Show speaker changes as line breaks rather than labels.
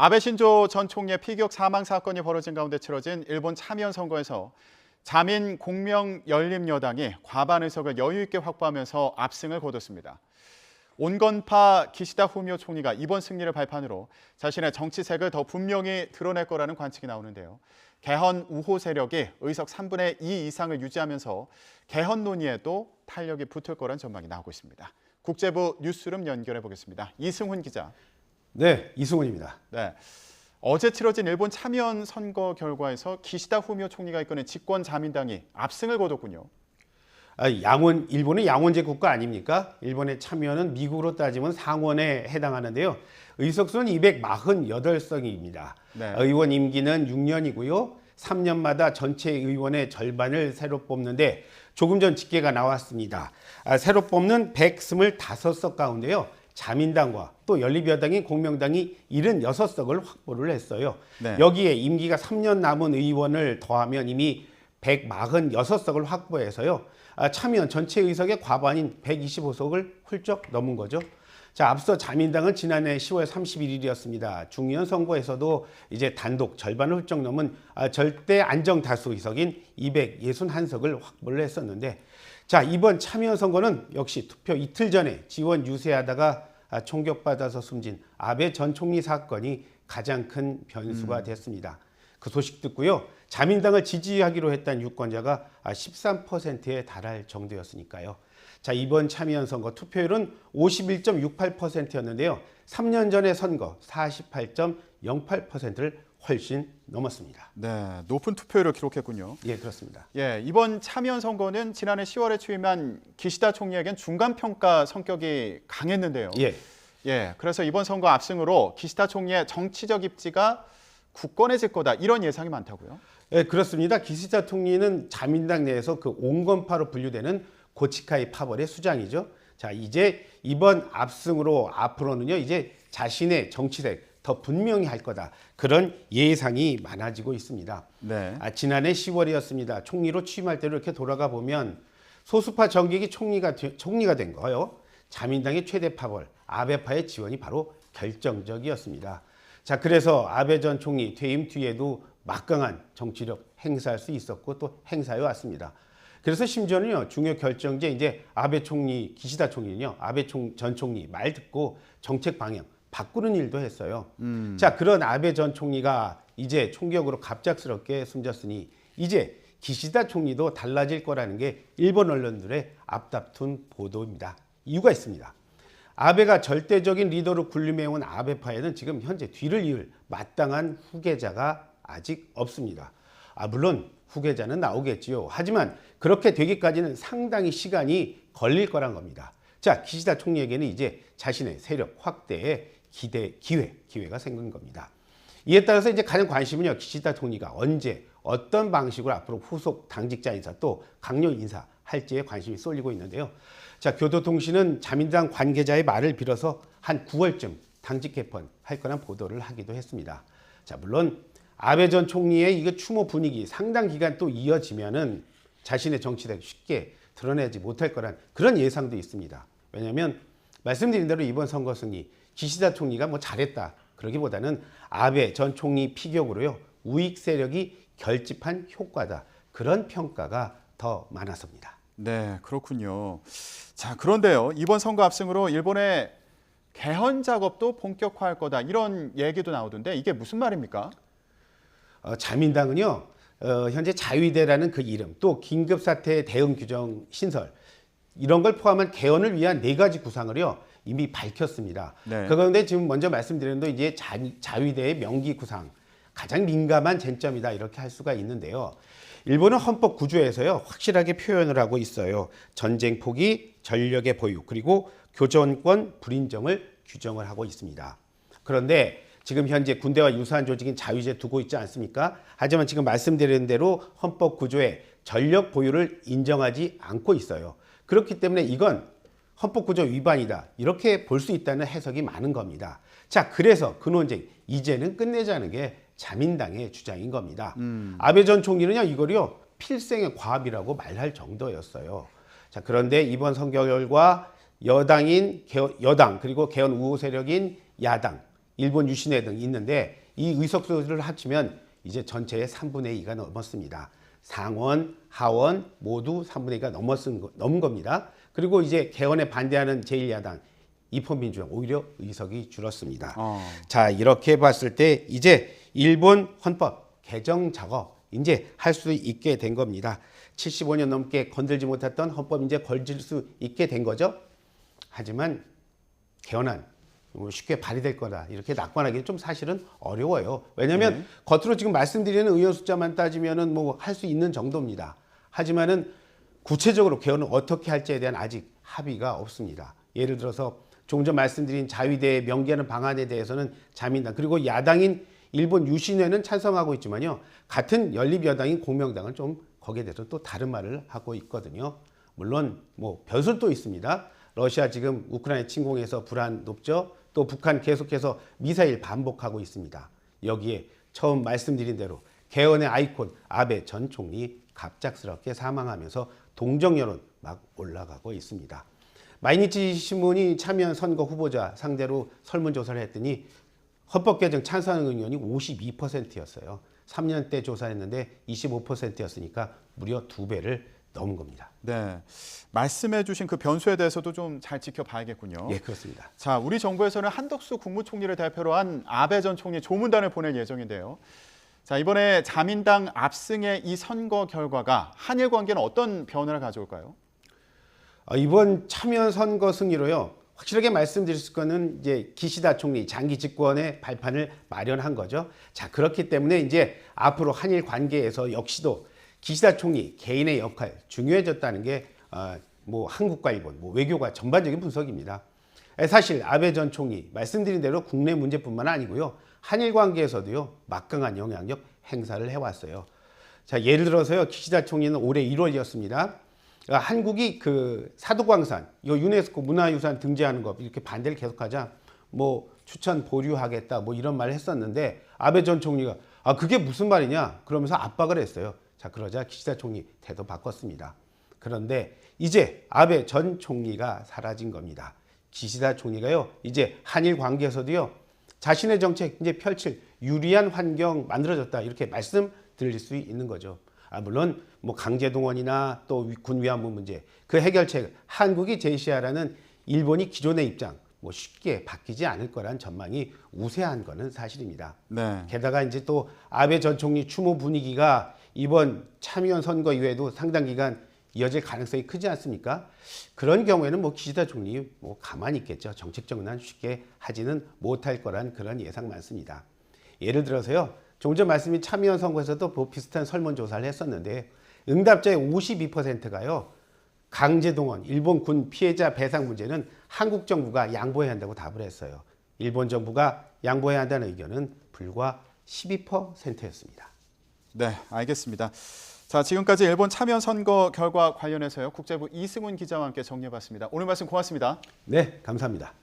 아베 신조 전 총리의 피격 사망 사건이 벌어진 가운데 치러진 일본 참의원 선거에서 자민 공명 열림여당이 과반 의석을 여유 있게 확보하면서 압승을 거뒀습니다. 온건파 기시다 후미오 총리가 이번 승리를 발판으로 자신의 정치색을 더 분명히 드러낼 거라는 관측이 나오는데요. 개헌 우호 세력이 의석 3분의 2 이상을 유지하면서 개헌 논의에도 탄력이 붙을 거란 전망이 나오고 있습니다. 국제부 뉴스룸 연결해 보겠습니다. 이승훈 기자.
네, 이승훈입니다.
네, 어제 치러진 일본 참의원 선거 결과에서 기시다 후미오 총리가 이끄는 집권 자민당이 압승을 거뒀군요.
일본은 양원제 국가 아닙니까? 일본의 참여는 미국으로 따지면 상원에 해당하는데요. 의석수는 248석입니다.
네.
의원 임기는 6년이고요. 3년마다 전체 의원의 절반을 새로 뽑는데 조금 전 집계가 나왔습니다. 새로 뽑는 125석 가운데요. 자민당과 또 연립여당인 공명당이 76석을 확보를 했어요.
네.
여기에 임기가 3년 남은 의원을 더하면 이미 146석을 확보해서요. 참의원 전체 의석의 과반인 125석을 훌쩍 넘은 거죠. 자, 앞서 자민당은 지난해 10월 31일이었습니다. 중의원 선거에서도 이제 단독 절반을 훌쩍 넘은 절대 안정 다수 의석인 261석을 확보를 했었는데, 자, 이번 참의원 선거는 역시 투표 이틀 전에 지원 유세하다가 총격받아서 숨진 아베 전 총리 사건이 가장 큰 변수가 됐습니다. 그 소식 듣고요. 자민당을 지지하기로 했던 유권자가 13%에 달할 정도였으니까요. 자, 이번 참의원 선거 투표율은 51.68%였는데요. 3년 전의 선거 48.08%를 훨씬 넘었습니다.
네, 높은 투표율을 기록했군요.
예, 그렇습니다.
예, 이번 참의원 선거는 지난해 10월에 취임한 기시다 총리에겐 중간 평가 성격이 강했는데요.
예,
그래서 이번 선거 압승으로 기시다 총리의 정치적 입지가 굳건해질 거다 이런 예상이 많다고요?
예, 그렇습니다. 기시다 총리는 자민당 내에서 그 온건파로 분류되는 고치카이 파벌의 수장이죠. 자, 이제 이번 압승으로 앞으로는요, 이제 자신의 정치색 더 분명히 할 거다. 그런 예상이 많아지고 있습니다.
네.
지난해 10월이었습니다. 총리로 취임할 때로 이렇게 돌아가 보면 소수파 정객이 총리가 된 거예요. 자민당의 최대 파벌, 아베파의 지원이 바로 결정적이었습니다. 자, 그래서 아베 전 총리 퇴임 뒤에도 막강한 정치력 행사할 수 있었고 또 행사해 왔습니다. 그래서 심지어는요, 중요 결정제 이제 아베 총리, 기시다 총리는요, 아베 전 총리 말 듣고 정책 방향 바꾸는 일도 했어요. 자, 그런 아베 전 총리가 이제 총격으로 갑작스럽게 숨졌으니 이제 기시다 총리도 달라질 거라는 게 일본 언론들의 앞다툰 보도입니다. 이유가 있습니다. 아베가 절대적인 리더로 군림해온 아베파에는 지금 현재 뒤를 이을 마땅한 후계자가 아직 없습니다. 물론 후계자는 나오겠지요. 하지만 그렇게 되기까지는 상당히 시간이 걸릴 거란 겁니다. 자, 기시다 총리에게는 이제 자신의 세력 확대에 기회가 생긴 겁니다. 이에 따라서 이제 가장 관심은요, 기시다 총리가 언제 어떤 방식으로 앞으로 후속 당직자 인사 또 강력 인사 할지에 관심이 쏠리고 있는데요. 자, 교도통신은 자민당 관계자의 말을 빌어서 한 9월쯤 당직 개편할 거란 보도를 하기도 했습니다. 자, 물론 아베 전 총리의 이거 추모 분위기 상당 기간 또 이어지면은 자신의 정치를 쉽게 드러내지 못할 거란 그런 예상도 있습니다. 왜냐하면 말씀드린 대로 이번 선거 승리 기시다 총리가 뭐 잘했다 그러기보다는 아베 전 총리 피격으로요 우익 세력이 결집한 효과다 그런 평가가 더 많았습니다.
네, 그렇군요. 자, 그런데요, 이번 선거 압승으로 일본의 개헌 작업도 본격화할 거다 이런 얘기도 나오던데 이게 무슨 말입니까?
자민당은요, 현재 자위대라는 그 이름, 또 긴급사태 대응 규정 신설, 이런 걸 포함한 개헌을 위한 4가지 구상을요, 이미 밝혔습니다.
네.
그런데 지금 먼저 말씀드린 대로 이제 자위대의 명기 구상, 가장 민감한 쟁점이다, 이렇게 할 수가 있는데요. 일본은 헌법 구조에서요, 확실하게 표현을 하고 있어요. 전쟁 포기, 전력의 보유, 그리고 교전권 불인정을 규정을 하고 있습니다. 그런데 지금 현재 군대와 유사한 조직인 자위제 두고 있지 않습니까? 하지만 지금 말씀드린 대로 헌법 구조에 전력 보유를 인정하지 않고 있어요. 그렇기 때문에 이건 헌법 구조 위반이다. 이렇게 볼 수 있다는 해석이 많은 겁니다. 자, 그래서 그 논쟁 이제는 끝내자는 게 자민당의 주장인 겁니다. 아베 전 총리는요, 이거를요 필생의 과업이라고 말할 정도였어요. 자, 그런데 이번 선거 결과 여당 그리고 개헌 우호 세력인 야당 일본 유신회 등 있는데 이 의석수를 합치면 이제 전체의 3분의 2가 넘었습니다. 상원, 하원 모두 3분의 2가 넘은 겁니다. 그리고 이제 개헌에 반대하는 제1야당 입헌민주당 오히려 의석이 줄었습니다. 자, 이렇게 봤을 때 이제 일본 헌법 개정 작업 이제 할 수 있게 된 겁니다. 75년 넘게 건들지 못했던 헌법 이제 걸질 수 있게 된 거죠. 하지만 개헌안 쉽게 발의될 거다 이렇게 낙관하기는 좀 사실은 어려워요. 왜냐하면 겉으로 지금 말씀드리는 의원 숫자만 따지면은 뭐 할 수 있는 정도입니다. 하지만은 구체적으로 개헌을 어떻게 할지에 대한 아직 합의가 없습니다. 예를 들어서 조금 전 말씀드린 자위대에 명기하는 방안에 대해서는 자민당 그리고 야당인 일본 유신회는 찬성하고 있지만요. 같은 연립여당인 공명당은 좀 거기에 대해서 또 다른 말을 하고 있거든요. 물론 뭐 변수도 있습니다. 러시아 지금 우크라이나 침공해서 불안 높죠. 또 북한 계속해서 미사일 반복하고 있습니다. 여기에 처음 말씀드린 대로 개헌의 아이콘 아베 전 총리 갑작스럽게 사망하면서 동정 여론 막 올라가고 있습니다. 마이니치 신문이 참여한 선거 후보자 상대로 설문조사를 했더니 헌법 개정 찬성 의견이 52%였어요. 3년 때 조사했는데 25%였으니까 무려 2배를 넘은 겁니다.
네, 말씀해 주신 그 변수에 대해서도 좀 잘 지켜봐야겠군요.
예, 그렇습니다.
자, 우리 정부에서는 한덕수 국무총리를 대표로 한 아베 전 총리 조문단을 보낼 예정인데요. 자, 이번에 자민당 압승의 이 선거 결과가 한일 관계는 어떤 변화를 가져올까요?
이번 참여 선거 승리로요. 확실하게 말씀드릴 거는 이제 기시다 총리 장기 집권의 발판을 마련한 거죠. 자, 그렇기 때문에 이제 앞으로 한일 관계에서 역시도 기시다 총리 개인의 역할 중요해졌다는 게 뭐 한국과 일본, 뭐 외교가 전반적인 분석입니다. 사실 아베 전 총리 말씀드린 대로 국내 문제뿐만 아니고요. 한일 관계에서도요. 막강한 영향력 행사를 해왔어요. 자, 예를 들어서요. 기시다 총리는 올해 1월이었습니다. 한국이 그 사도광산, 이 유네스코 문화유산 등재하는 것 이렇게 반대를 계속하자 뭐 추천 보류하겠다 뭐 이런 말을 했었는데 아베 전 총리가 그게 무슨 말이냐 그러면서 압박을 했어요. 자, 그러자 기시다 총리 태도 바꿨습니다. 그런데 이제 아베 전 총리가 사라진 겁니다. 기시다 총리가요 이제 한일 관계에서도요 자신의 정책 이제 펼칠 유리한 환경 만들어졌다 이렇게 말씀드릴 수 있는 거죠. 물론 뭐 강제동원이나 또 군 위안부 문제 그 해결책 한국이 제시하라는 일본이 기존의 입장 뭐 쉽게 바뀌지 않을 거란 전망이 우세한 거는 사실입니다.
네.
게다가 이제 또 아베 전 총리 추모 분위기가 이번 참의원 선거 이후에도 상당 기간 이어질 가능성이 크지 않습니까? 그런 경우에는 뭐 기시다 총리 뭐 가만히 있겠죠. 정책 정난 쉽게 하지는 못할 거란 그런 예상 많습니다. 예를 들어서요. 조금 전 말씀인 참의원 선거에서도 뭐 비슷한 설문조사를 했었는데 응답자의 52%가요. 강제동원, 일본 군 피해자 배상 문제는 한국 정부가 양보해야 한다고 답을 했어요. 일본 정부가 양보해야 한다는 의견은 불과 12%였습니다.
네, 알겠습니다. 자, 지금까지 일본 참여 선거 결과 관련해서요. 국제부 이승훈 기자와 함께 정리해봤습니다. 오늘 말씀 고맙습니다.
네, 감사합니다.